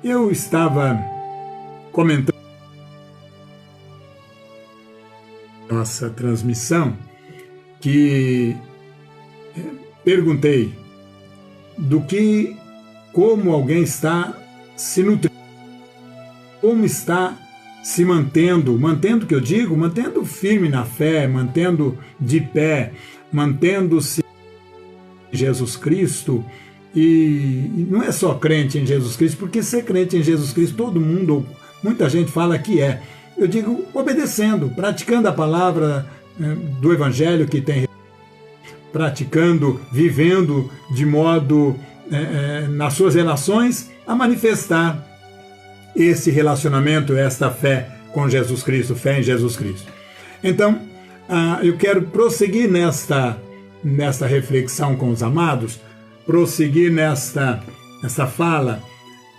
Eu estava comentando nossa transmissão que perguntei como alguém está se nutrindo, como está se mantendo o que eu digo, mantendo firme na fé, mantendo de pé, mantendo-se em Jesus Cristo. E não é só crente em Jesus Cristo, porque ser crente em Jesus Cristo, todo mundo, muita gente fala que é. Eu digo obedecendo, praticando a palavra do Evangelho que tem, praticando, vivendo de modo, nas suas relações, a manifestar esse relacionamento, esta fé com Jesus Cristo, fé em Jesus Cristo. Então, eu quero prosseguir nesta reflexão com os amados, prosseguir nesta fala,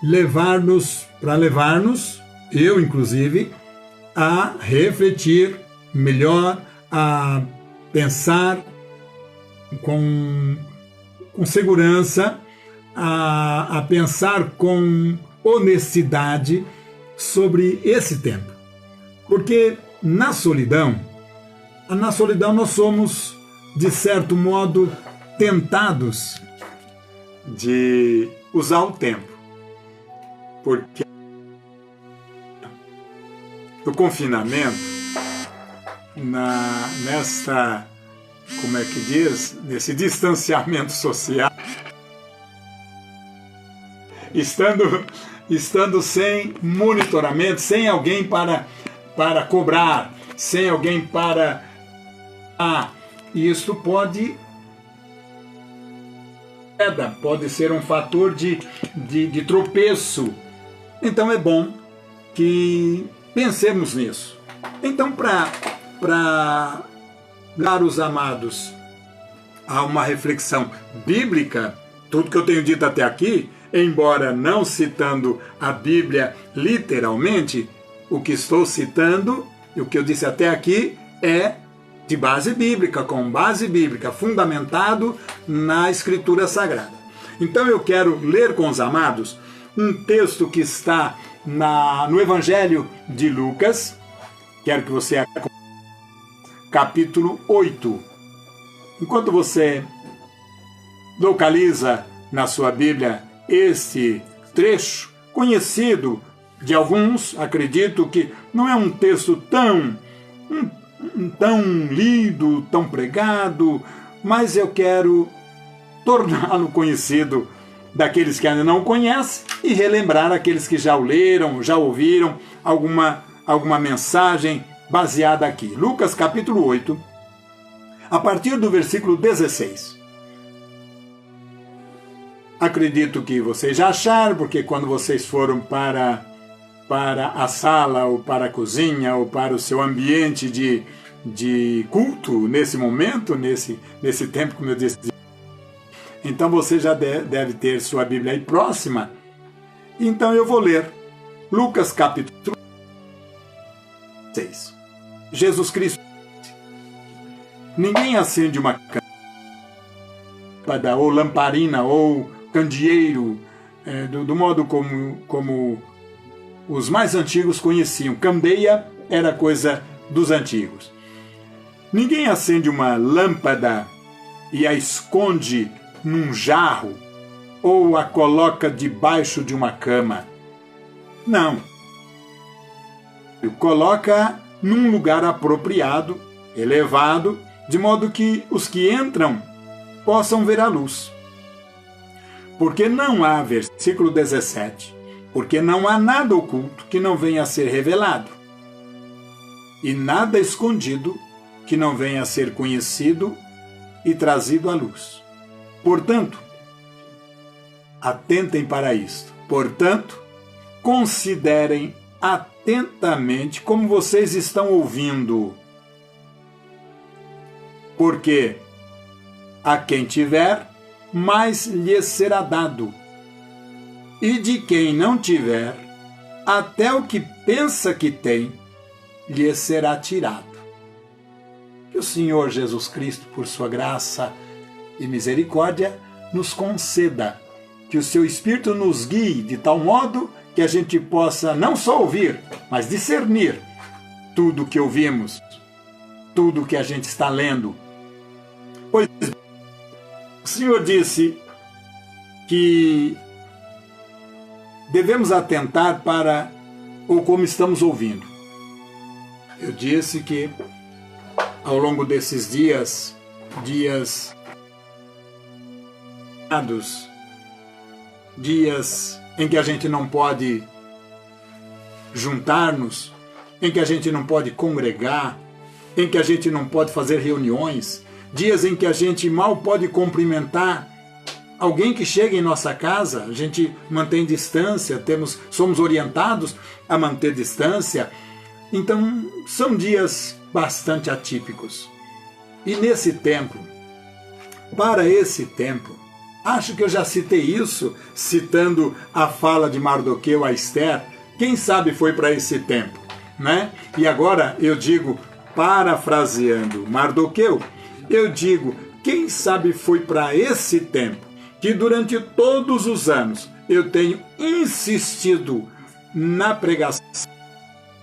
levar-nos, eu inclusive, a refletir melhor, a pensar com segurança, a pensar com honestidade sobre esse tempo. Porque na solidão nós somos, de certo modo, tentados de usar o tempo. Porque o confinamento, nesse distanciamento social, estando sem monitoramento, sem alguém para cobrar, sem alguém para... Isso pode ser um fator de tropeço. Então é bom que pensemos nisso. Então, para dar os amados a uma reflexão bíblica, tudo que eu tenho dito até aqui, embora não citando a Bíblia literalmente, o que estou citando e o que eu disse até aqui é de base bíblica, com base bíblica, fundamentado na Escritura Sagrada. Então eu quero ler com os amados um texto que está no Evangelho de Lucas. Quero que você acompanhe, capítulo 8. Enquanto você localiza na sua Bíblia este trecho, conhecido de alguns, acredito que não é um texto tão lido, tão pregado, mas eu quero torná-lo conhecido daqueles que ainda não conhecem e relembrar aqueles que já o leram, já ouviram alguma mensagem baseada aqui. Lucas capítulo 8, a partir do versículo 16. Acredito que vocês já acharam, porque quando vocês foram para a sala, ou para a cozinha, ou para o seu ambiente de culto, nesse momento, nesse tempo, como eu disse, então você já deve ter sua Bíblia aí próxima. Então eu vou ler Lucas capítulo 6. Jesus Cristo: ninguém acende uma lâmpada, ou lamparina, ou candeeiro, do modo como os mais antigos conheciam. Candeia era coisa dos antigos. Ninguém acende uma lâmpada e a esconde num jarro ou a coloca debaixo de uma cama. Não. Coloca num lugar apropriado, elevado, de modo que os que entram possam ver a luz. Porque não há, versículo 17, porque não há nada oculto que não venha a ser revelado, e nada escondido que não venha a ser conhecido e trazido à luz. Portanto, atentem para isto. Portanto, considerem atentamente como vocês estão ouvindo. Porque a quem tiver, mais lhe será dado. E de quem não tiver, até o que pensa que tem, lhe será tirado. Que o Senhor Jesus Cristo, por sua graça e misericórdia, nos conceda que o seu Espírito nos guie de tal modo que a gente possa não só ouvir, mas discernir tudo o que ouvimos, tudo o que a gente está lendo. Pois o Senhor disse que devemos atentar para o como estamos ouvindo. Eu disse que ao longo desses dias em que a gente não pode juntar-nos, em que a gente não pode congregar, em que a gente não pode fazer reuniões, dias em que a gente mal pode cumprimentar alguém que chega em nossa casa, a gente mantém distância, somos orientados a manter distância. Então, são dias bastante atípicos. E nesse tempo, para esse tempo, acho que eu já citei isso, citando a fala de Mardoqueu a Esther, quem sabe foi para esse tempo, né? E agora eu digo, parafraseando Mardoqueu, eu digo, quem sabe foi para esse tempo, que durante todos os anos eu tenho insistido na pregação,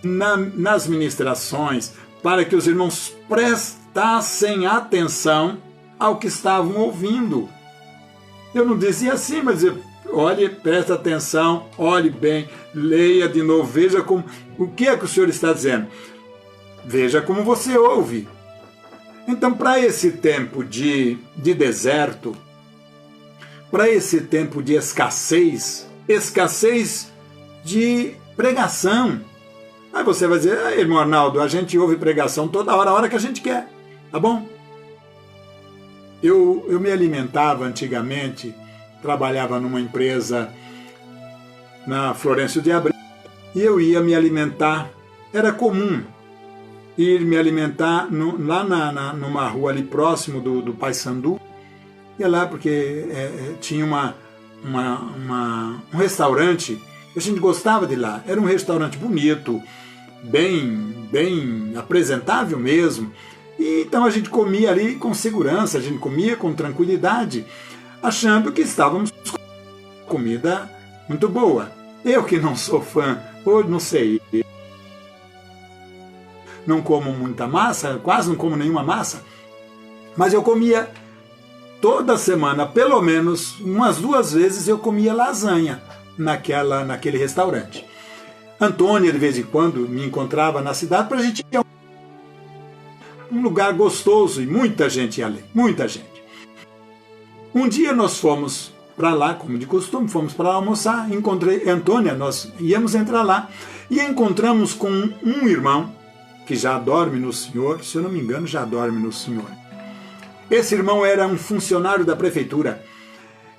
nas ministrações, para que os irmãos prestassem atenção ao que estavam ouvindo. Eu não dizia assim, mas dizia, olhe, presta atenção, olhe bem, leia de novo, veja como, o que é que o Senhor está dizendo. Veja como você ouve. Então, para esse tempo de deserto, para esse tempo de escassez de pregação. Aí você vai dizer, irmão Arnaldo, a gente ouve pregação toda hora, a hora que a gente quer, tá bom? Eu me alimentava antigamente, trabalhava numa empresa na Florencio de Abreu, e eu ia me alimentar, era comum ir me alimentar lá numa rua ali próximo do Paissandu, ia lá porque tinha um restaurante, a gente gostava de ir lá, era um restaurante bonito, bem apresentável mesmo, e então a gente comia ali com segurança, a gente comia com tranquilidade, achando que estávamos com comida muito boa. Eu que não sou fã, ou não sei, não como muita massa, quase não como nenhuma massa, mas eu comia toda semana, pelo menos umas 2 vezes eu comia lasanha naquele restaurante. Antônia, de vez em quando, me encontrava na cidade para a gente ir a um lugar gostoso e muita gente ia ali, muita gente. Um dia nós fomos para lá, como de costume, fomos para lá almoçar, encontrei Antônia, nós íamos entrar lá e encontramos com um irmão que já dorme no Senhor, se eu não me engano, já dorme no Senhor. Esse irmão era um funcionário da prefeitura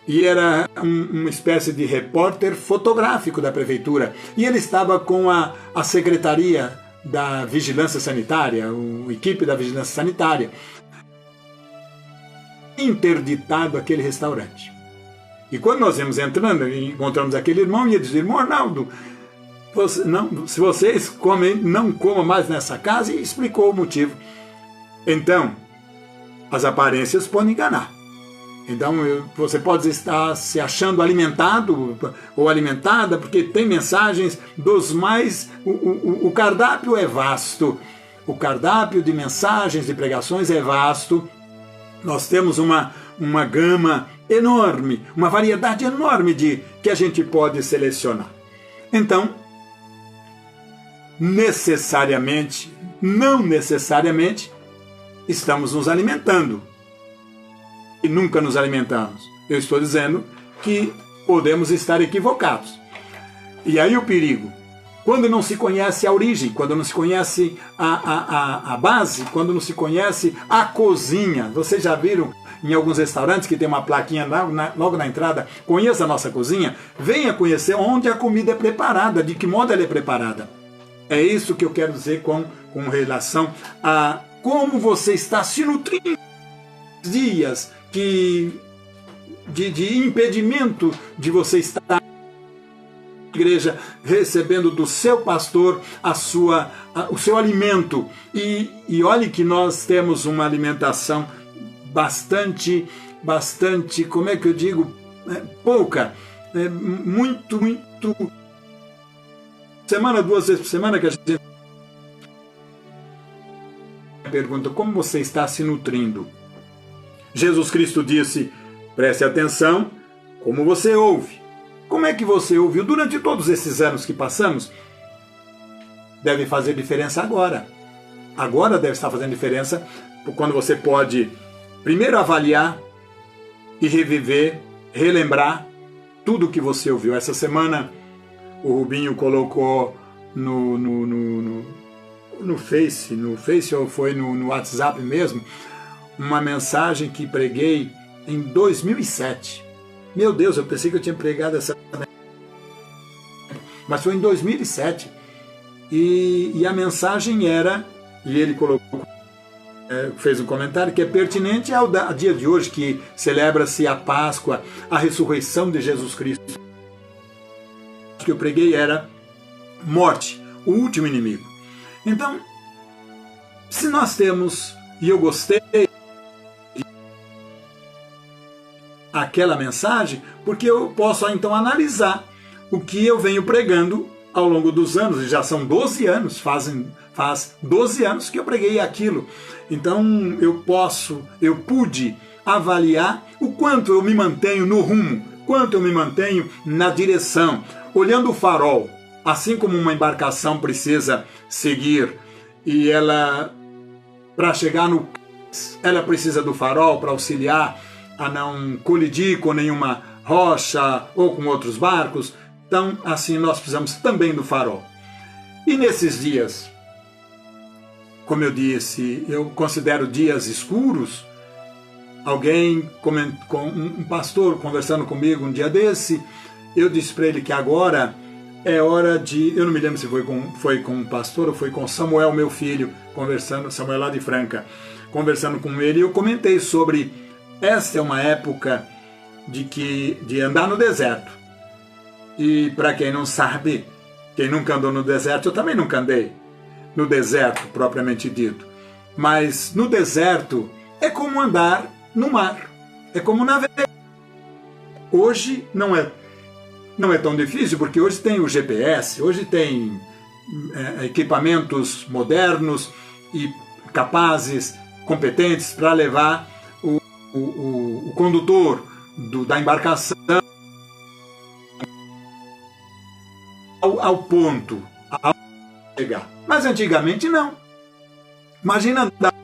e era uma espécie de repórter fotográfico da prefeitura. E ele estava com a secretaria da vigilância sanitária, a equipe da vigilância sanitária, interditado aquele restaurante. E quando nós íamos entrando e encontramos aquele irmão, e ele dizia, irmão Arnaldo, se vocês comem, não comam mais nessa casa, e explicou o motivo. Então, as aparências podem enganar. Então, você pode estar se achando alimentado ou alimentada, porque tem mensagens dos mais... O cardápio é vasto. O cardápio de mensagens, de pregações é vasto. Nós temos uma gama enorme, uma variedade enorme que a gente pode selecionar. Então, não necessariamente, estamos nos alimentando. E nunca nos alimentamos. Eu estou dizendo que podemos estar equivocados. E aí o perigo, quando não se conhece a origem, quando não se conhece a base, quando não se conhece a cozinha. Vocês já viram em alguns restaurantes que tem uma plaquinha logo na entrada, conheça a nossa cozinha? Venha conhecer onde a comida é preparada, de que modo ela é preparada. É isso que eu quero dizer com relação a como você está se nutrindo dias de impedimento de você estar na igreja recebendo do seu pastor o seu alimento. E olhe que nós temos uma alimentação bastante, como é que eu digo, pouca, muito semana, 2 vezes por semana, que a gente pergunta como você está se nutrindo. Jesus Cristo disse, preste atenção como você ouve. Como é que você ouviu durante todos esses anos que passamos? Deve fazer diferença agora. Agora deve estar fazendo diferença quando você pode primeiro avaliar e reviver, relembrar tudo o que você ouviu. Essa semana o Rubinho colocou no Face ou foi no WhatsApp mesmo, uma mensagem que preguei em 2007. Meu Deus, eu pensei que eu tinha pregado essa, mas foi em 2007. E a mensagem era, e ele colocou, fez um comentário que é pertinente ao dia de hoje, que celebra-se a Páscoa, a ressurreição de Jesus Cristo. O que eu preguei era morte, o último inimigo. Então, se nós temos, e eu gostei aquela mensagem, porque eu posso então analisar o que eu venho pregando ao longo dos anos, e já são 12 anos, faz 12 anos que eu preguei aquilo. Então eu pude avaliar o quanto eu me mantenho no rumo, quanto eu me mantenho na direção, olhando o farol, assim como uma embarcação precisa seguir, e ela, para chegar no, ela precisa do farol para auxiliar a não colidir com nenhuma rocha ou com outros barcos. Então, assim, nós precisamos também do farol. E nesses dias, como eu disse, eu considero dias escuros. Um pastor conversando comigo um dia desse, eu disse para ele que agora é hora de... Eu não me lembro se foi com um pastor ou foi com Samuel, meu filho, conversando, Samuel lá de Franca, conversando com ele, e eu comentei sobre esta é uma época de andar no deserto. E para quem não sabe, quem nunca andou no deserto, eu também nunca andei no deserto propriamente dito. Mas no deserto é como andar no mar, é como navegar. Hoje não é tão difícil, porque hoje tem o GPS, hoje tem equipamentos modernos e capazes, competentes para levar o condutor da embarcação ao ponto, ao chegar. Mas antigamente não. Imagina andar.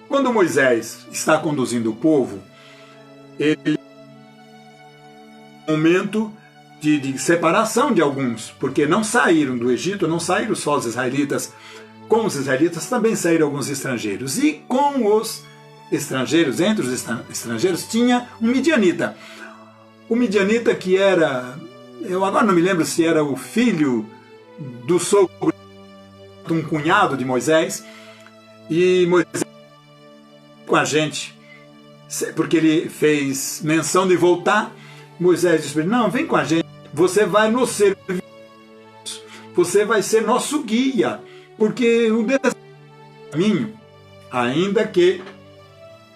Quando Moisés está conduzindo o povo, ele momento de separação de alguns, porque não saíram do Egito, não saíram só os israelitas. Com os israelitas também saíram alguns estrangeiros. E com os estrangeiros, entre os estrangeiros, tinha um midianita. O midianita que era, eu agora não me lembro se era o filho do sogro, um cunhado de Moisés, e Moisés com a gente, porque ele fez menção de voltar. Moisés disse para ele, não, vem com a gente, você vai nos servir, você vai ser nosso guia, porque o deserto é o caminho. Ainda que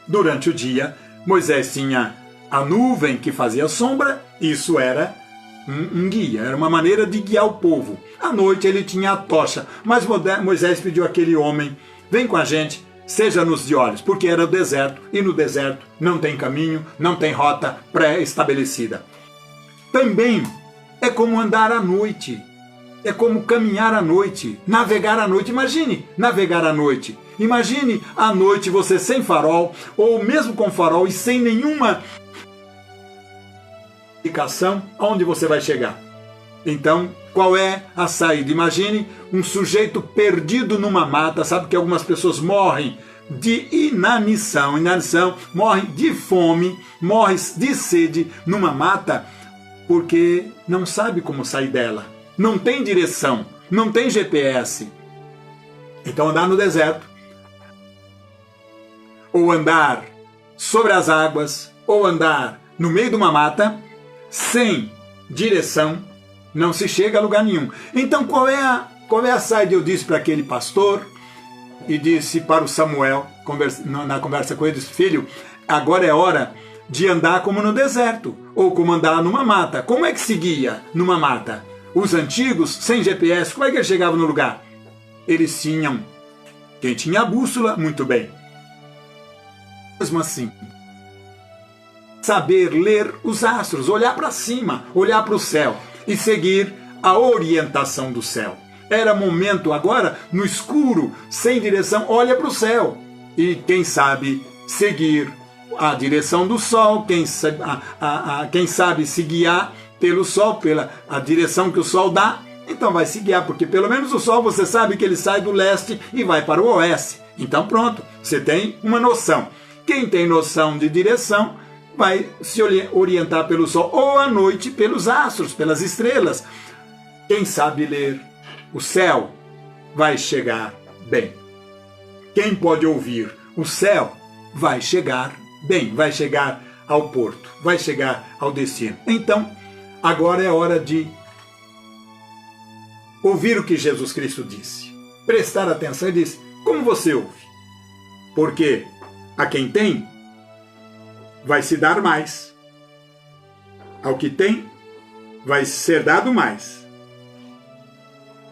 durante o dia Moisés tinha a nuvem que fazia sombra, isso era um guia, era uma maneira de guiar o povo. À noite ele tinha a tocha, mas Moisés pediu àquele homem, vem com a gente, seja-nos de olhos, porque era o deserto, e no deserto não tem caminho, não tem rota pré-estabelecida. Também é como andar à noite, é como caminhar à noite, navegar à noite. Imagine navegar à noite. Imagine à noite você sem farol, ou mesmo com farol e sem nenhuma indicação aonde você vai chegar. Então, qual é a saída? Imagine um sujeito perdido numa mata. Sabe que algumas pessoas morrem de inanição, morrem de fome, morrem de sede numa mata porque não sabe como sair dela. Não tem direção, não tem GPS. Então andar no deserto, ou andar sobre as águas, ou andar no meio de uma mata, sem direção, não se chega a lugar nenhum. Então qual é a saída? Eu disse para aquele pastor, e disse para o Samuel, na conversa com ele, disse, filho, agora é hora de andar como no deserto, ou como andar numa mata. Como é que se guia numa mata? Os antigos, sem GPS, como é que eles chegavam no lugar? Eles tinham, quem tinha a bússola, muito bem. Mesmo assim, saber ler os astros, olhar para cima, olhar para o céu e seguir a orientação do céu. Era momento agora, no escuro, sem direção, olha para o céu. E quem sabe seguir a direção do sol, quem sabe se guiar pelo sol, pela a direção que o sol dá, então vai se guiar, porque pelo menos o sol você sabe que ele sai do leste e vai para o oeste. Então pronto, você tem uma noção. Quem tem noção de direção vai se orientar pelo sol, ou à noite pelos astros, pelas estrelas. Quem sabe ler o céu vai chegar bem. Quem pode ouvir o céu vai chegar bem, vai chegar ao porto, vai chegar ao destino. Então, agora é hora de ouvir o que Jesus Cristo disse. Prestar atenção e disse, como você ouve? Porque a quem tem, vai se dar mais. Ao que tem, vai ser dado mais.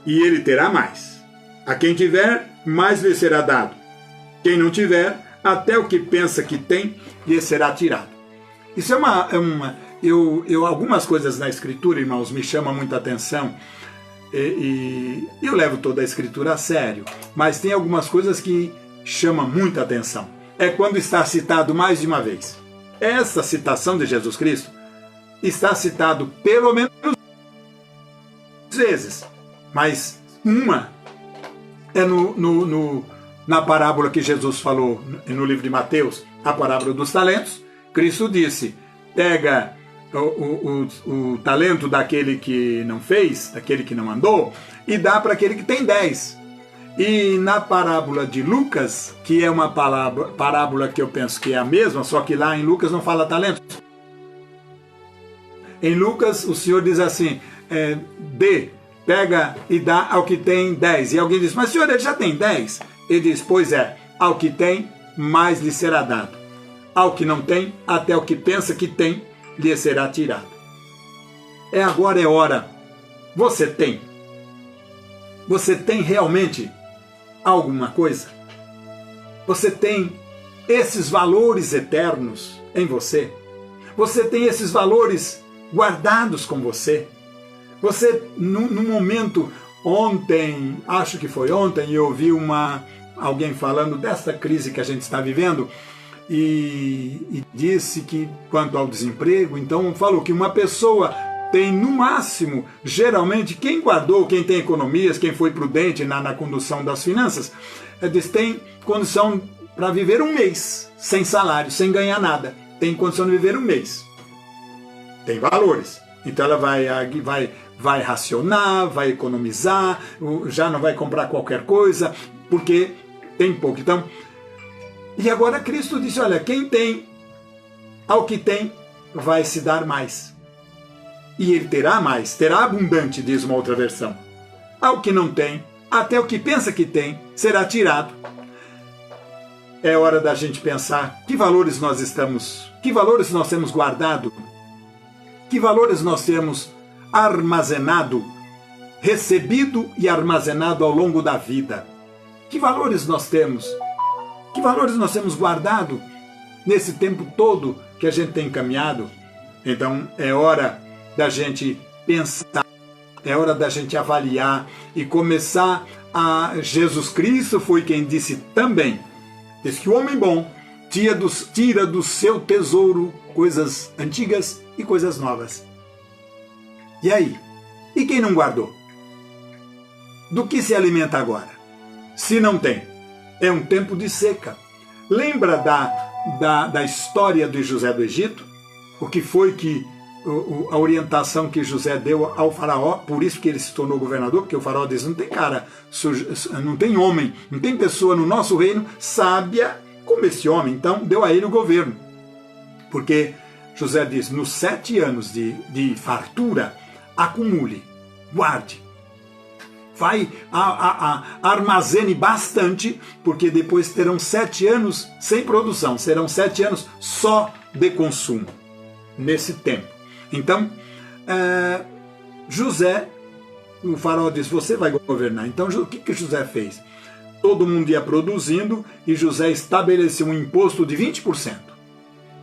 E ele terá mais. A quem tiver, mais lhe será dado. Quem não tiver, até o que pensa que tem, lhe será tirado. Isso algumas coisas na Escritura, irmãos, me chamam muita atenção. E eu levo toda a Escritura a sério. Mas tem algumas coisas que chamam muita atenção. É quando está citado mais de uma vez. Essa citação de Jesus Cristo está citado pelo menos vezes, mas uma é na parábola que Jesus falou no livro de Mateus, a parábola dos talentos. Cristo disse, pega o talento daquele que não fez, daquele que não andou, e dá para aquele que tem 10. E na parábola de Lucas, que é uma parábola que eu penso que é a mesma, só que lá em Lucas não fala talento. Em Lucas, o Senhor diz assim, pega e dá ao que tem 10. E alguém diz, mas Senhor, ele já tem 10? Ele diz, pois é, ao que tem, mais lhe será dado. Ao que não tem, até o que pensa que tem, lhe será tirado. Agora é hora. Você tem realmente alguma coisa? Você tem esses valores eternos em você? Você tem esses valores guardados com você? Você, num momento, ontem, acho que foi ontem, eu ouvi alguém falando dessa crise que a gente está vivendo e disse que, quanto ao desemprego, então falou que uma pessoa tem, no máximo, geralmente, quem guardou, quem tem economias, quem foi prudente na condução das finanças, eles têm condição para viver um mês, sem salário, sem ganhar nada. Tem condição de viver um mês. Tem valores. Então ela vai racionar, vai economizar, já não vai comprar qualquer coisa, porque tem pouco. Então, e agora Cristo disse, olha, quem tem, ao que tem, vai se dar mais. E ele terá mais, terá abundante, diz uma outra versão. Ao que não tem, até o que pensa que tem, será tirado. É hora da gente pensar que valores nós temos guardado, que valores nós temos armazenado, recebido e armazenado ao longo da vida. Que valores nós temos? Que valores nós temos guardado nesse tempo todo que a gente tem caminhado? Então é hora da gente pensar, é hora da gente avaliar e começar a... Jesus Cristo foi quem disse também, diz que o homem bom tira do seu tesouro coisas antigas e coisas novas. E aí? E quem não guardou? Do que se alimenta agora? Se não tem, é um tempo de seca. Lembra da história de José do Egito? O que foi que a orientação que José deu ao faraó, por isso que ele se tornou governador, porque o faraó diz, não tem cara, não tem homem, não tem pessoa no nosso reino sábia como esse homem, então deu a ele o governo. Porque José diz, nos 7 anos de fartura, acumule, guarde, armazene bastante, porque depois terão 7 anos sem produção, serão 7 anos só de consumo, nesse tempo. Então, José o faraó disse, você vai governar. Então o que José fez? Todo mundo ia produzindo e José estabeleceu um imposto de 20%.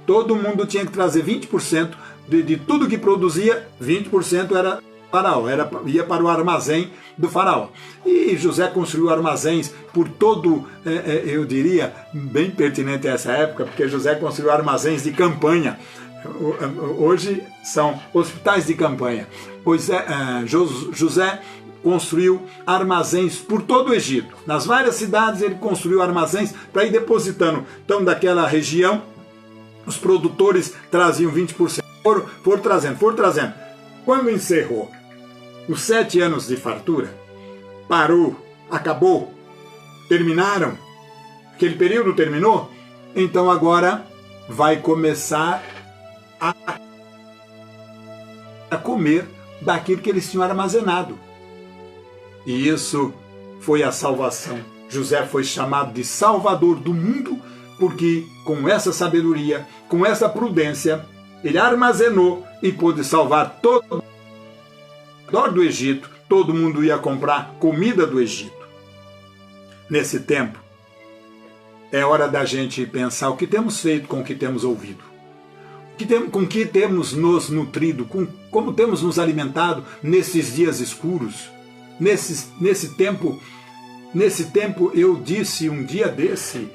Todo mundo tinha que trazer 20% de tudo que produzia, 20% era faraó, ia para o armazém do faraó. E José construiu armazéns por todo, eu diria, bem pertinente a essa época, porque José construiu armazéns de campanha. Hoje são hospitais de campanha. Pois José construiu armazéns por todo o Egito. Nas várias cidades ele construiu armazéns para ir depositando. Então, daquela região, os produtores traziam 20%. Foram trazendo. Quando encerrou os 7 anos de fartura, parou, acabou, terminaram, aquele período terminou, então agora vai começar a comer daquilo que eles tinham armazenado. E isso foi a salvação. José foi chamado de Salvador do mundo, porque com essa sabedoria, com essa prudência, ele armazenou e pôde salvar todo o do Egito. Todo mundo ia comprar comida do Egito. Nesse tempo, é hora da gente pensar o que temos feito com o que temos ouvido. Com o que temos nos nutrido, como temos nos alimentado nesses dias escuros. Nesse tempo, eu disse um dia desse,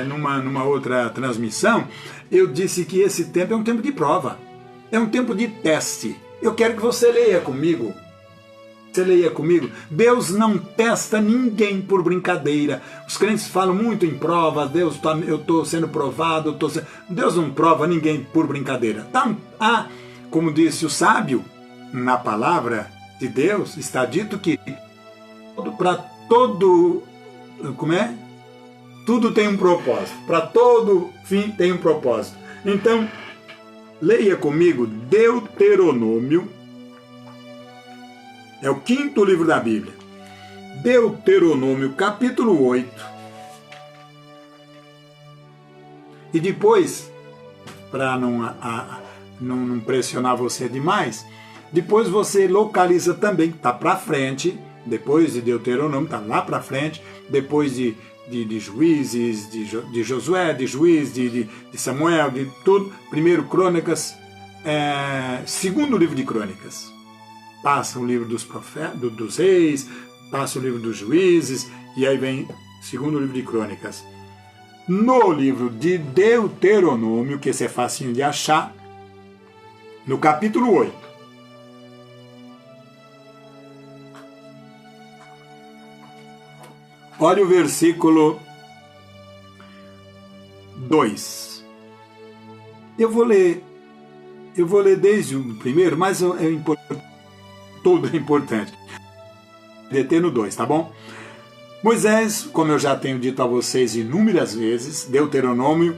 numa outra transmissão, eu disse que esse tempo é um tempo de prova, é um tempo de teste. Eu quero que você leia comigo. Deus não testa ninguém por brincadeira. Os crentes falam muito em prova, eu estou sendo provado, Deus não prova ninguém por brincadeira. Como disse o sábio, na palavra de Deus, está dito que para todo, tudo tem um propósito, para todo fim tem um propósito. Então, leia comigo Deuteronômio, é o 5º livro da Bíblia, Deuteronômio capítulo 8, e depois, para não pressionar você demais, depois você localiza também, está para frente, depois de Deuteronômio, está lá para frente, depois de Juízes, de Josué, de Juiz, de Samuel, de tudo, 1 Crônicas, 2º livro de Crônicas. Passa o livro dos profetas, dos reis, passa o livro dos Juízes, e aí vem 2º livro de Crônicas. No livro de Deuteronômio, que esse é facinho de achar, no capítulo 8, olha o versículo 2. Eu vou ler desde o primeiro, mas tudo é importante. Deter no 2, tá bom? Moisés, como eu já tenho dito a vocês inúmeras vezes, Deuteronômio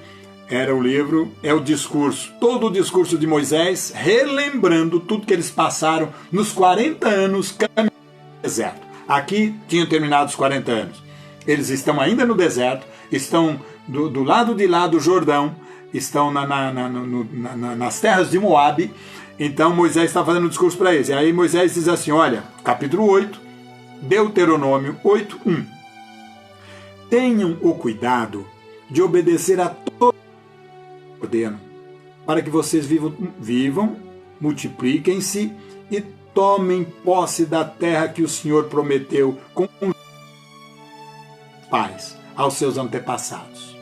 é o discurso, todo o discurso de Moisés, relembrando tudo que eles passaram nos 40 anos caminhando no deserto. Aqui tinham terminado os 40 anos. Eles estão ainda no deserto, estão do lado de lá do Jordão, estão nas terras de Moabe. Então Moisés está fazendo um discurso para eles. E aí Moisés diz assim, olha, capítulo 8, Deuteronômio 8, 1. Tenham o cuidado de obedecer a todo o ordeno, para que vocês vivam, multipliquem-se e tomem posse da terra que o Senhor prometeu com os pais, aos seus antepassados.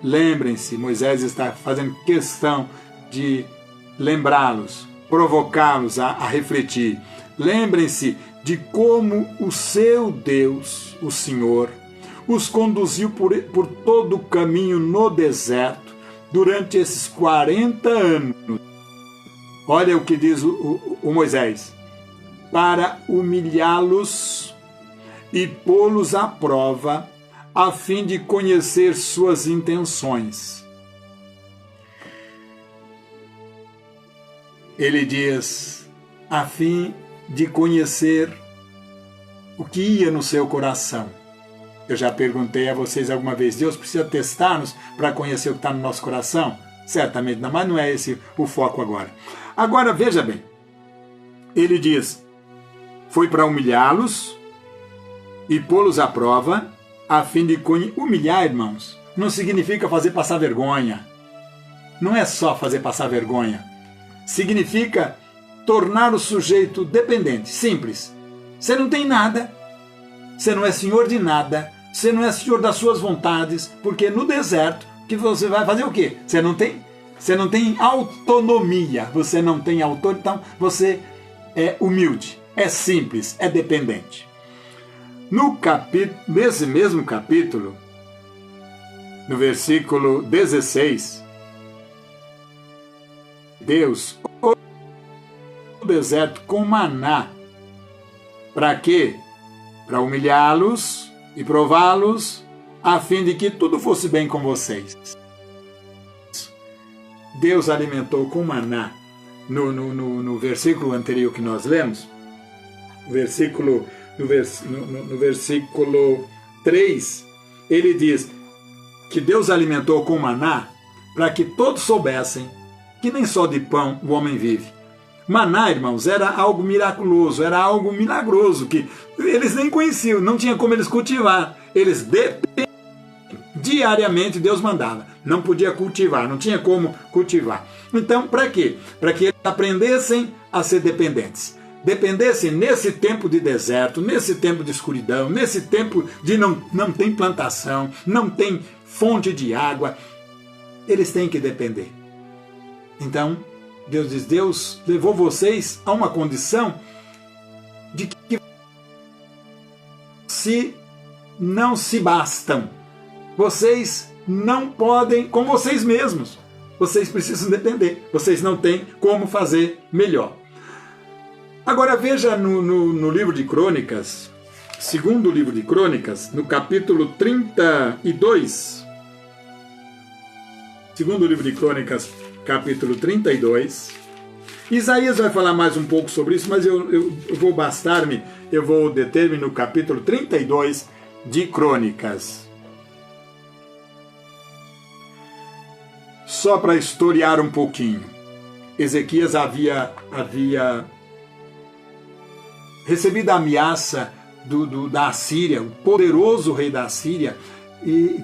Lembrem-se, Moisés está fazendo questão de lembrá-los, provocá-los a refletir. Lembrem-se de como o seu Deus, o Senhor, os conduziu por todo o caminho no deserto durante esses 40 anos. Olha o que diz o Moisés. Para humilhá-los e pô-los à prova, a fim de conhecer suas intenções. Ele diz, a fim de conhecer o que ia no seu coração. Eu já perguntei a vocês alguma vez, Deus precisa testar-nos para conhecer o que está no nosso coração? Certamente não, mas não é esse o foco agora. Agora, veja bem, ele diz, foi para humilhá-los e pô-los à prova, a fim de humilhar, irmãos, não significa fazer passar vergonha. Não é só fazer passar vergonha. Significa tornar o sujeito dependente, simples. Você não tem nada, você não é senhor de nada, você não é senhor das suas vontades, porque no deserto, que você vai fazer o quê? Você não tem autonomia, você não tem autoridade, então você é humilde, é simples, é dependente. Nesse mesmo capítulo, no versículo 16, Deus o deserto com maná. Para quê? Para humilhá-los e prová-los, a fim de que tudo fosse bem com vocês. Deus alimentou com maná. No versículo anterior que nós lemos, no versículo 3, ele diz que Deus alimentou com maná para que todos soubessem que nem só de pão o homem vive. Maná, irmãos, era algo miraculoso, era algo milagroso, que eles nem conheciam, não tinha como eles cultivar. Eles dependiam, diariamente Deus mandava. Não podia cultivar, não tinha como cultivar. Então, para quê? Para que eles aprendessem a ser dependentes. Dependessem nesse tempo de deserto, nesse tempo de escuridão, nesse tempo de não tem plantação, não tem fonte de água. Eles têm que depender. Então, Deus diz, Deus levou vocês a uma condição de que não se bastam. Vocês não podem com vocês mesmos. Vocês precisam depender. Vocês não têm como fazer melhor. Agora veja no livro de Crônicas, segundo livro de Crônicas, no capítulo 32. Segundo livro de Crônicas, capítulo 32. Isaías vai falar mais um pouco sobre isso, mas eu vou deter-me no capítulo 32 de Crônicas. Só para historiar um pouquinho. Ezequias havia recebido a ameaça da Assíria, o poderoso rei da Assíria,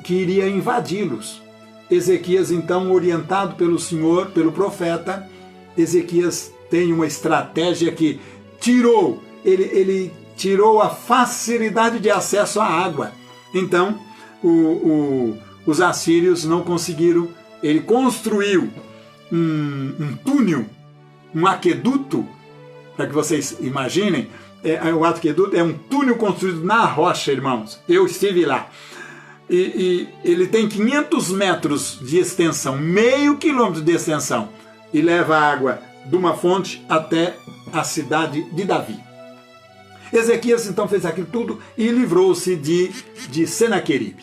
que iria invadi-los. Ezequias, então, orientado pelo Senhor, pelo profeta, Ezequias tem uma estratégia que ele tirou a facilidade de acesso à água. Então, os assírios não conseguiram. Ele construiu um túnel, um aqueduto, para que vocês imaginem. O aqueduto é um túnel construído na rocha, irmãos. Eu estive lá. E ele tem 500 metros de extensão, meio quilômetro de extensão, e leva água de uma fonte até a cidade de Davi. Ezequias então fez aquilo tudo e livrou-se de Senaqueribe,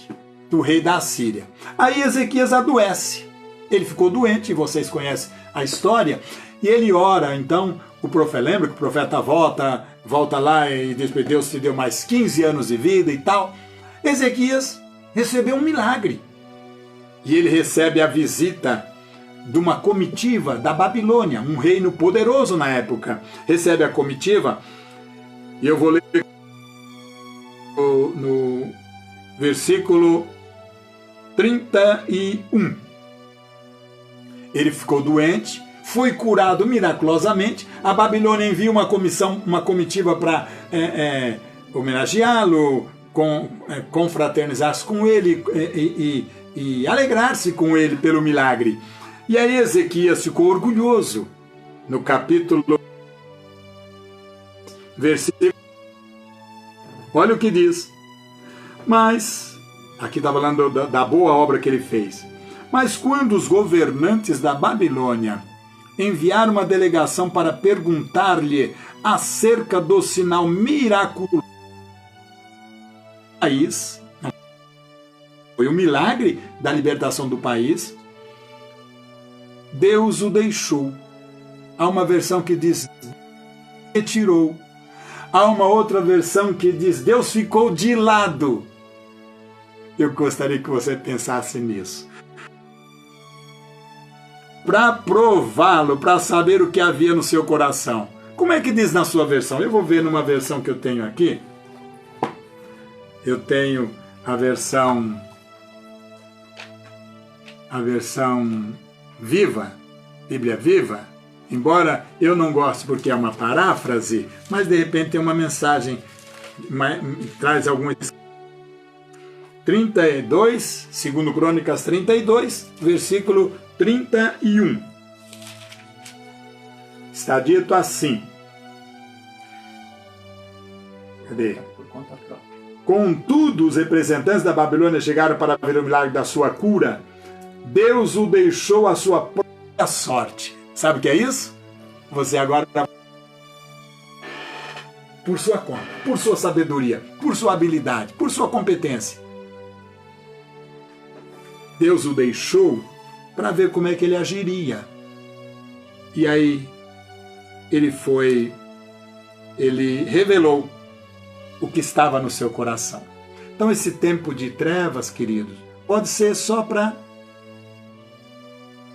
do rei da Assíria. Aí Ezequias adoece, ele ficou doente, vocês conhecem a história, e ele ora, então, o profeta, lembra que o profeta volta lá e diz que Deus te deu mais 15 anos de vida e tal. Ezequias recebeu um milagre. E ele recebe a visita de uma comitiva da Babilônia, um reino poderoso na época. Recebe a comitiva, e eu vou ler no versículo 31. Ele ficou doente, foi curado miraculosamente. A Babilônia envia uma comitiva para homenageá-lo, confraternizar-se com ele e alegrar-se com ele pelo milagre. E aí Ezequias ficou orgulhoso. No capítulo, versículo, olha o que diz. Mas, aqui está falando da boa obra que ele fez. Mas quando os governantes da Babilônia enviaram uma delegação para perguntar-lhe acerca do sinal miraculoso, país, foi um milagre da libertação do país, Deus o deixou. Há uma versão que diz retirou. Há uma outra versão que diz Deus ficou de lado. Eu gostaria que você pensasse nisso. Para prová-lo, para saber o que havia no seu coração. Como é que diz na sua versão? Eu vou ver numa versão que eu tenho aqui. Eu tenho a versão viva, Bíblia Viva, embora eu não goste porque é uma paráfrase, mas de repente tem uma mensagem, traz algumas. 32, segundo Crônicas 32, versículo 31. Está dito assim. Cadê? Contudo, os representantes da Babilônia chegaram para ver o milagre da sua cura. Deus o deixou à sua própria sorte. Sabe o que é isso? Você agora, por sua conta, por sua sabedoria, por sua habilidade, por sua competência. Deus o deixou para ver como é que ele agiria. E aí ele revelou o que estava no seu coração. Então esse tempo de trevas, queridos, pode ser só para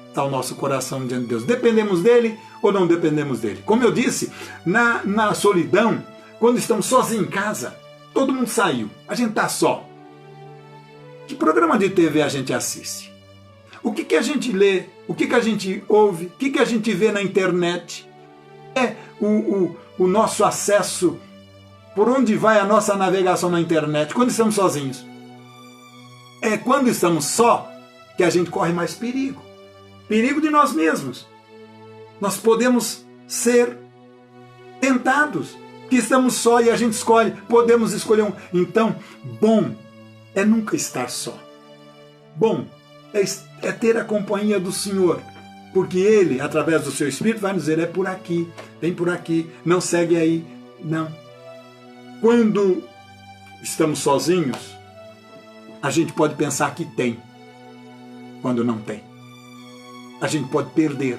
estar o nosso coração diante de Deus. Dependemos dele ou não dependemos dele? Como eu disse, na solidão, quando estamos sozinhos em casa, todo mundo saiu, a gente está só. Que programa de TV a gente assiste? O que a gente lê? O que a gente ouve? O que a gente vê na internet? É o nosso acesso, por onde vai a nossa navegação na internet, quando estamos sozinhos. É quando estamos só que a gente corre mais perigo. Perigo de nós mesmos. Nós podemos ser tentados, que estamos só e a gente escolhe, podemos escolher um. Então, bom é nunca estar só. Bom é ter a companhia do Senhor, porque Ele, através do seu Espírito, vai nos dizer, é por aqui, vem por aqui, não segue aí, não. Quando estamos sozinhos, a gente pode pensar que tem, quando não tem. A gente pode perder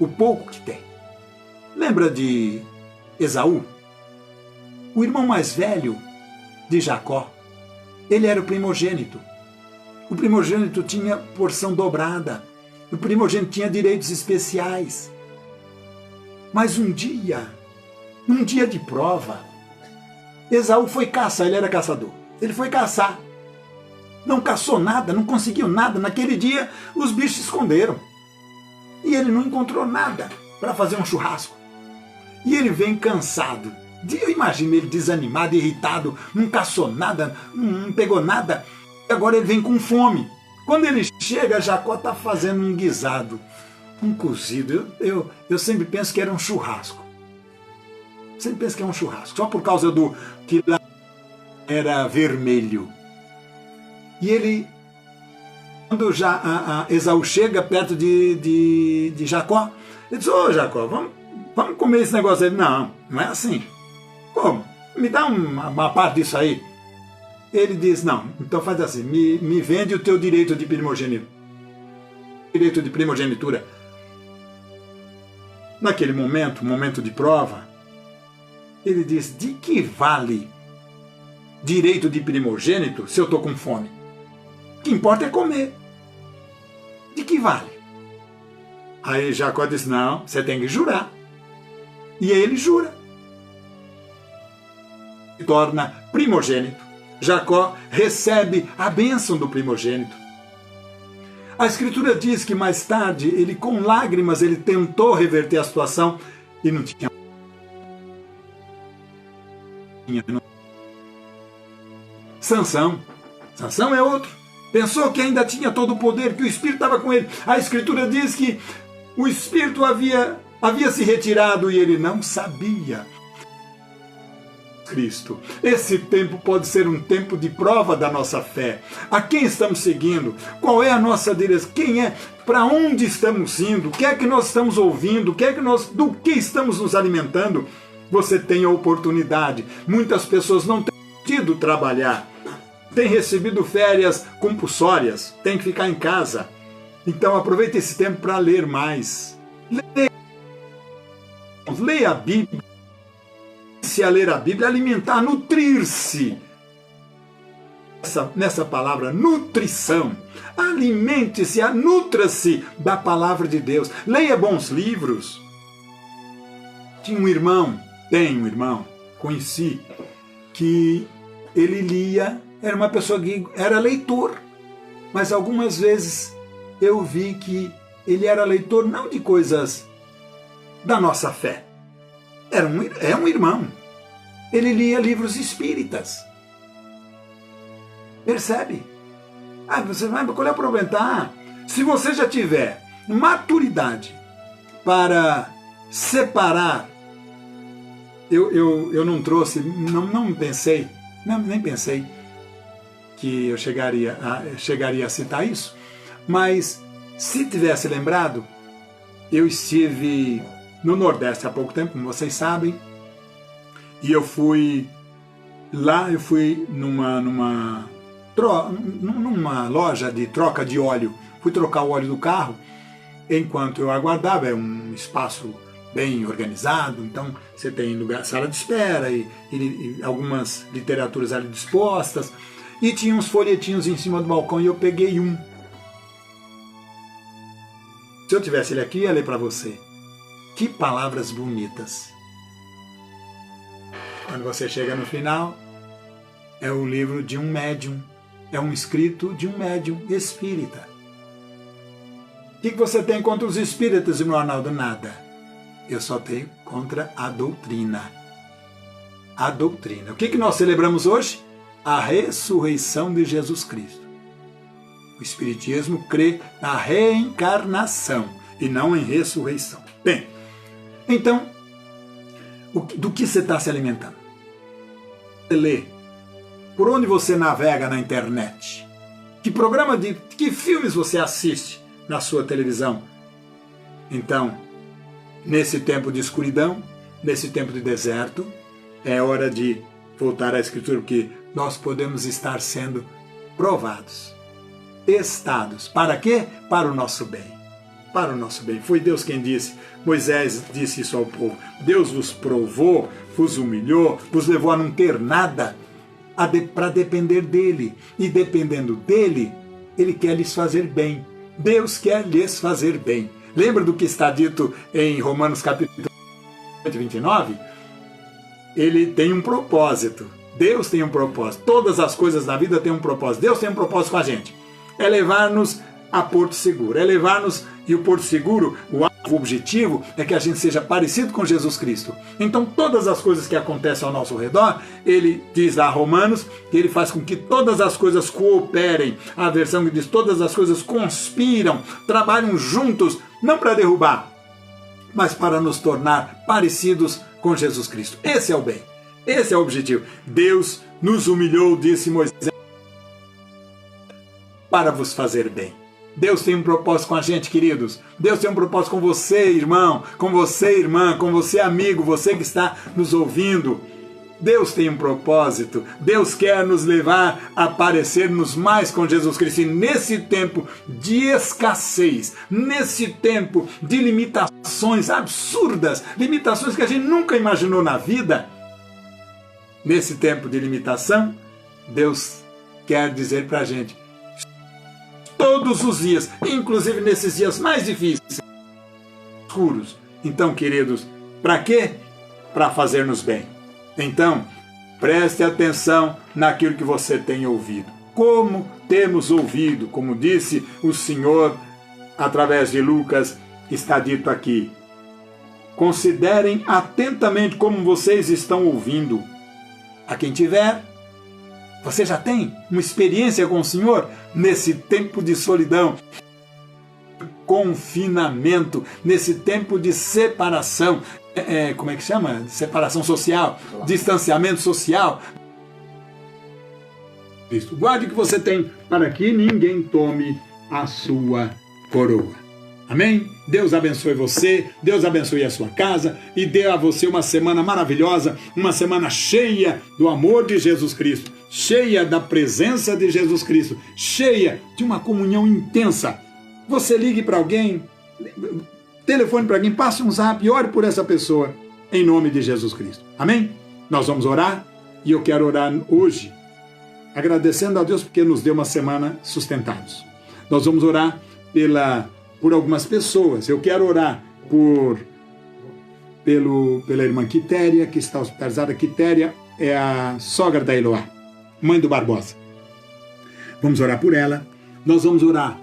o pouco que tem. Lembra de Esaú? O irmão mais velho de Jacó. Ele era o primogênito. O primogênito tinha porção dobrada. O primogênito tinha direitos especiais. Mas num dia de prova, Esaú foi caçar, ele era caçador. Ele foi caçar. Não caçou nada, não conseguiu nada. Naquele dia, os bichos se esconderam. E ele não encontrou nada para fazer um churrasco. E ele vem cansado. Eu imagino ele desanimado, irritado, não caçou nada, não pegou nada. E agora ele vem com fome. Quando ele chega, Jacó está fazendo um guisado, um cozido. Eu sempre penso que era um churrasco. Sempre penso que é um churrasco. Só por causa do que lá era vermelho. E ele, quando Esaú chega perto de Jacó, ele diz, ô Jacó, vamos comer esse negócio aí. Não, não é assim. Como? Me dá uma parte disso aí. Ele diz, não, então faz assim, me vende o teu direito de primogenitura. Naquele momento de prova, ele diz, de que vale direito de primogênito se eu estou com fome? O que importa é comer. De que vale? Aí Jacó diz, não, você tem que jurar. E aí ele jura. Se torna primogênito. Jacó recebe a bênção do primogênito. A Escritura diz que mais tarde, ele com lágrimas, ele tentou reverter a situação e não tinha. Sansão é outro. Pensou que ainda tinha todo o poder, que o Espírito estava com ele. A Escritura diz que o Espírito havia se retirado e ele não sabia. Cristo. Esse tempo pode ser um tempo de prova da nossa fé. A quem estamos seguindo? Qual é a nossa direção? Quem é? Para onde estamos indo? O que é que nós estamos ouvindo? Do que estamos nos alimentando? Você tem a oportunidade. Muitas pessoas não têm tido trabalhar. Têm recebido férias compulsórias. Têm que ficar em casa. Então aproveite esse tempo para ler mais. Leia a Bíblia. A ler a Bíblia, alimentar, nutrir-se. Nessa palavra, nutrição. Alimente-se, nutra-se da palavra de Deus. Leia bons livros. Tinha um irmão, tem um irmão, conheci, que ele lia, era uma pessoa que era leitor, mas algumas vezes eu vi que ele era leitor não de coisas da nossa fé. É um irmão. Ele lia livros espíritas. Percebe? Você vai, qual é o problema? Tá? Se você já tiver maturidade para separar, eu não trouxe, não pensei, nem pensei que eu chegaria a citar isso, mas se tivesse lembrado, eu estive no Nordeste há pouco tempo, como vocês sabem, e eu fui numa loja de troca de óleo, fui trocar o óleo do carro. Enquanto eu aguardava, é um espaço bem organizado, então você tem lugar, sala de espera e algumas literaturas ali dispostas, e tinha uns folhetinhos em cima do balcão e eu peguei um. Se eu tivesse ele aqui, eu ia ler para você. Que palavras bonitas. Quando você chega no final, é o livro de um médium, é um escrito de um médium espírita. O que você tem contra os espíritas, irmão Arnaldo? Nada. Eu só tenho contra a doutrina. A doutrina. O que nós celebramos hoje? A ressurreição de Jesus Cristo. O Espiritismo crê na reencarnação e não em ressurreição. Bem, então, do que você está se alimentando? Você lê. Por onde você navega na internet? Que filmes você assiste na sua televisão? Então, nesse tempo de escuridão, nesse tempo de deserto, é hora de voltar à Escritura, porque nós podemos estar sendo provados, testados. Para quê? Para o nosso bem. Para o nosso bem. Foi Deus quem disse, Moisés disse isso ao povo. Deus vos provou, vos humilhou, vos levou a não ter nada para depender dele. E dependendo dele, ele quer lhes fazer bem. Deus quer lhes fazer bem. Lembra do que está dito em Romanos capítulo 29? Ele tem um propósito. Deus tem um propósito. Todas as coisas da vida têm um propósito. Deus tem um propósito com a gente. É levar-nos a Porto Seguro. É levar-nos, e o Porto Seguro, o objetivo é que a gente seja parecido com Jesus Cristo. Então todas as coisas que acontecem ao nosso redor, ele diz lá Romanos, que ele faz com que todas as coisas cooperem. A versão que diz todas as coisas conspiram, trabalham juntos, não para derrubar, mas para nos tornar parecidos com Jesus Cristo. Esse é o bem. Esse é o objetivo. Deus nos humilhou, disse Moisés, para vos fazer bem. Deus tem um propósito com a gente, queridos. Deus tem um propósito com você, irmão, com você, irmã, com você, amigo, você que está nos ouvindo. Deus tem um propósito. Deus quer nos levar a parecermos mais com Jesus Cristo. E nesse tempo de escassez, nesse tempo de limitações absurdas, limitações que a gente nunca imaginou na vida, nesse tempo de limitação, Deus quer dizer para a gente, todos os dias, inclusive nesses dias mais difíceis, escuros. Então, queridos, para quê? Para fazer-nos bem. Então, preste atenção naquilo que você tem ouvido. Como temos ouvido, como disse o Senhor através de Lucas, está dito aqui. Considerem atentamente como vocês estão ouvindo. A quem tiver, você já tem uma experiência com o Senhor nesse tempo de solidão, confinamento, nesse tempo de separação, como é que chama? Separação social, distanciamento social. Guarde o que você tem para que ninguém tome a sua coroa. Amém? Deus abençoe você, Deus abençoe a sua casa e dê a você uma semana maravilhosa, uma semana cheia do amor de Jesus Cristo, cheia da presença de Jesus Cristo, cheia de uma comunhão intensa. Você ligue para alguém, telefone para alguém, passe um zap e ore por essa pessoa, em nome de Jesus Cristo. Amém? Nós vamos orar e eu quero orar hoje, agradecendo a Deus porque nos deu uma semana sustentados. Nós vamos orar por algumas pessoas. Eu quero orar pela irmã Quitéria, que está hospitalizada. Quitéria é a sogra da Eloá, mãe do Barbosa. Vamos orar por ela. Nós vamos orar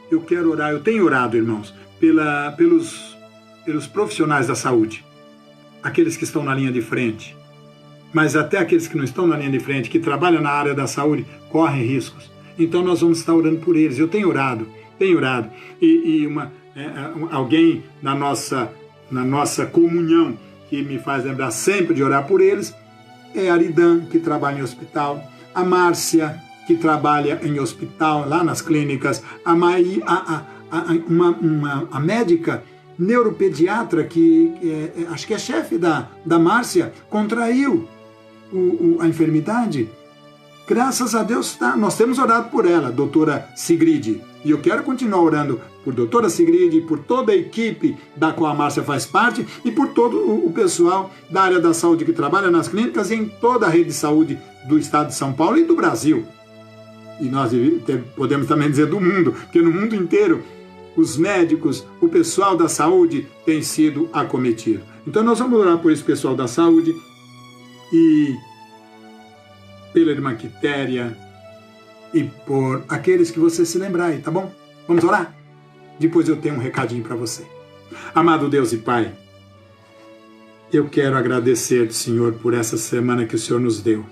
eu tenho orado, irmãos, pelos profissionais da saúde, aqueles que estão na linha de frente, mas até aqueles que não estão na linha de frente, que trabalham na área da saúde, correm riscos. Então nós vamos estar orando por eles. Eu tenho orado. E alguém na nossa comunhão que me faz lembrar sempre de orar por eles é a Aridan, que trabalha em hospital, a Márcia, que trabalha em hospital, lá nas clínicas, a médica neuropediatra, que acho que é chefe da Márcia, contraiu a enfermidade. Graças a Deus, nós temos orado por ela, doutora Sigrid. E eu quero continuar orando por doutora Sigrid, por toda a equipe da qual a Márcia faz parte e por todo o pessoal da área da saúde que trabalha nas clínicas e em toda a rede de saúde do estado de São Paulo e do Brasil. E nós podemos também dizer do mundo, porque no mundo inteiro os médicos, o pessoal da saúde tem sido acometido. Então nós vamos orar por esse pessoal da saúde e pela irmã Quitéria e por aqueles que você se lembrar aí, tá bom? Vamos orar? Depois eu tenho um recadinho para você. Amado Deus e Pai, eu quero agradecer, Senhor, por essa semana que o Senhor nos deu.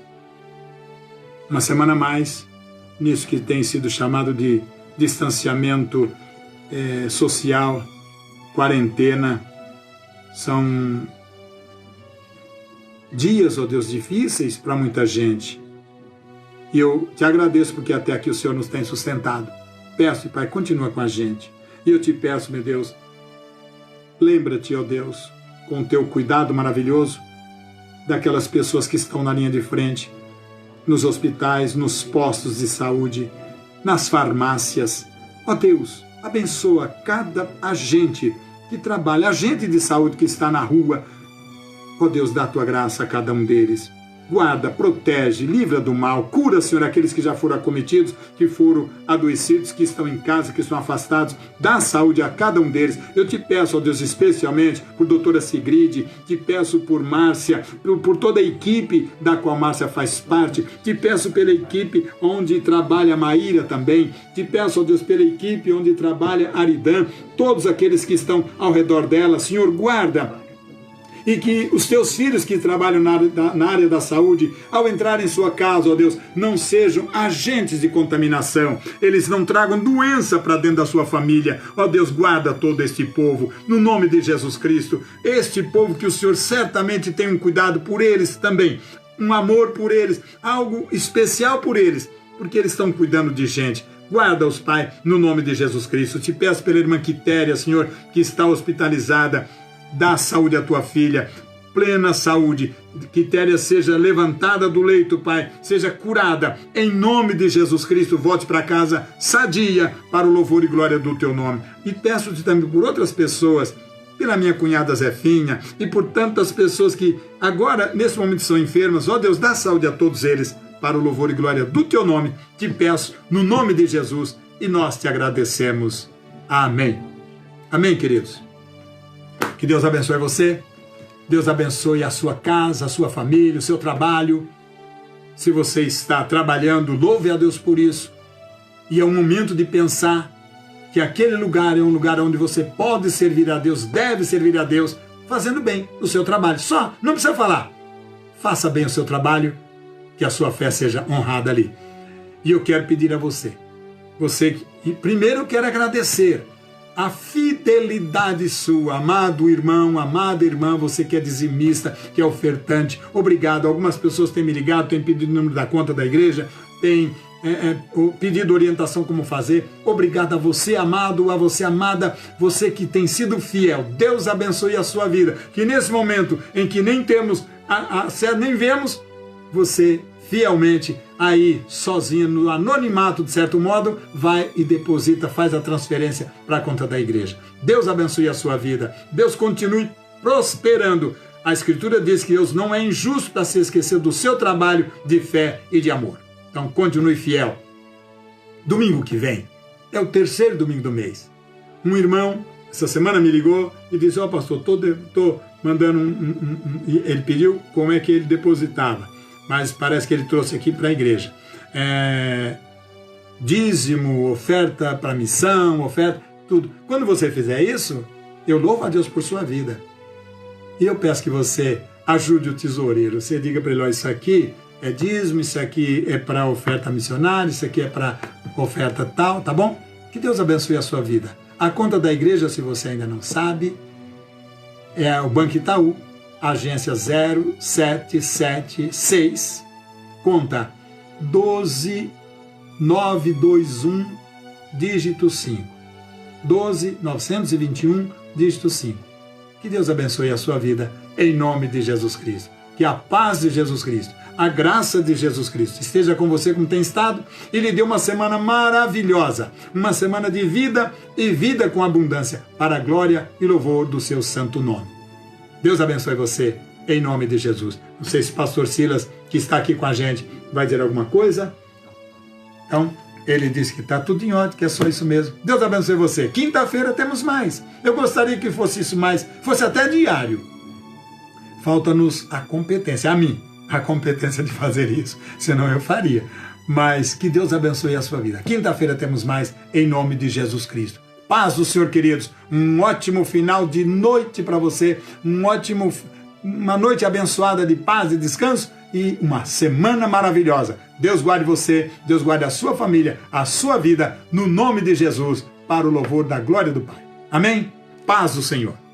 Uma semana a mais, nisso que tem sido chamado de distanciamento social, quarentena. São dias, ó Deus, difíceis para muita gente. E eu te agradeço porque até aqui o Senhor nos tem sustentado. Peço, Pai, continua com a gente. E eu te peço, meu Deus, lembra-te, ó Deus, com o teu cuidado maravilhoso, daquelas pessoas que estão na linha de frente, nos hospitais, nos postos de saúde, nas farmácias. Ó Deus, abençoa cada agente que trabalha, agente de saúde que está na rua. Ó Deus, dá a tua graça a cada um deles. Guarda, protege, livra do mal, cura, Senhor, aqueles que já foram acometidos, que foram adoecidos, que estão em casa, que estão afastados. Dá saúde a cada um deles. Eu te peço, ó Deus, especialmente por doutora Sigrid, te peço por Márcia, por toda a equipe da qual Márcia faz parte, te peço pela equipe onde trabalha a Maíra também, te peço, ó Deus, pela equipe onde trabalha a Aridan, todos aqueles que estão ao redor dela. Senhor, guarda. E que os teus filhos que trabalham na área da saúde, ao entrar em sua casa, ó Deus, não sejam agentes de contaminação. Eles não tragam doença para dentro da sua família. Ó Deus, guarda todo este povo, no nome de Jesus Cristo. Este povo que o Senhor certamente tem um cuidado por eles também, um amor por eles, algo especial por eles, porque eles estão cuidando de gente. Guarda-os, Pai, no nome de Jesus Cristo. Te peço pela irmã Quitéria, Senhor, que está hospitalizada. Dá saúde à tua filha, plena saúde, Quitéria seja levantada do leito, Pai, seja curada, em nome de Jesus Cristo, volte para casa sadia, para o louvor e glória do teu nome. E peço-te também por outras pessoas, pela minha cunhada Zefinha, e por tantas pessoas que agora, nesse momento, são enfermas. Ó Deus, dá saúde a todos eles, para o louvor e glória do teu nome. Te peço, no nome de Jesus, e nós te agradecemos. Amém. Amém, queridos. Que Deus abençoe você, Deus abençoe a sua casa, a sua família, o seu trabalho. Se você está trabalhando, louve a Deus por isso. E é um momento de pensar que aquele lugar é um lugar onde você pode servir a Deus, deve servir a Deus, fazendo bem o seu trabalho. Só, não precisa falar. Faça bem o seu trabalho, que a sua fé seja honrada ali. E eu quero pedir a você, primeiro eu quero agradecer a fidelidade sua, amado irmão, amada irmã, você que é dizimista, que é ofertante, obrigado. Algumas pessoas têm me ligado, têm pedido o número da conta da igreja, têm pedido orientação como fazer. Obrigado a você, amado, a você, amada, você que tem sido fiel. Deus abençoe a sua vida, que nesse momento em que nem temos, nem vemos, você fielmente aí sozinho no anonimato, de certo modo, vai e deposita, faz a transferência para a conta da igreja. Deus abençoe a sua vida, Deus continue prosperando. A Escritura diz que Deus não é injusto para se esquecer do seu trabalho de fé e de amor. Então continue fiel. Domingo que vem é o terceiro domingo do mês. Um irmão essa semana me ligou e disse, ó pastor, tô mandando ele pediu como é que ele depositava, mas parece que ele trouxe aqui para a igreja. Dízimo, oferta para missão, oferta, tudo. Quando você fizer isso, eu louvo a Deus por sua vida. E eu peço que você ajude o tesoureiro. Você diga para ele, ó, isso aqui é dízimo, isso aqui é para oferta missionária, isso aqui é para oferta tal, tá bom? Que Deus abençoe a sua vida. A conta da igreja, se você ainda não sabe, é o Banco Itaú, agência 0776, conta 12921, dígito 5. 12921, dígito 5. Que Deus abençoe a sua vida, em nome de Jesus Cristo. Que a paz de Jesus Cristo, a graça de Jesus Cristo esteja com você como tem estado e lhe dê uma semana maravilhosa, uma semana de vida e vida com abundância, para a glória e louvor do seu santo nome. Deus abençoe você, em nome de Jesus. Não sei se o pastor Silas, que está aqui com a gente, vai dizer alguma coisa. Então, ele disse que está tudo em ordem, que é só isso mesmo. Deus abençoe você. Quinta-feira temos mais. Eu gostaria que fosse isso mais, fosse até diário. Falta-nos a competência, a mim, a competência de fazer isso, senão eu faria. Mas que Deus abençoe a sua vida. Quinta-feira temos mais, em nome de Jesus Cristo. Paz do Senhor, queridos. Um ótimo final de noite para você, uma noite abençoada de paz e descanso e uma semana maravilhosa. Deus guarde você, Deus guarde a sua família, a sua vida, no nome de Jesus, para o louvor da glória do Pai. Amém? Paz do Senhor.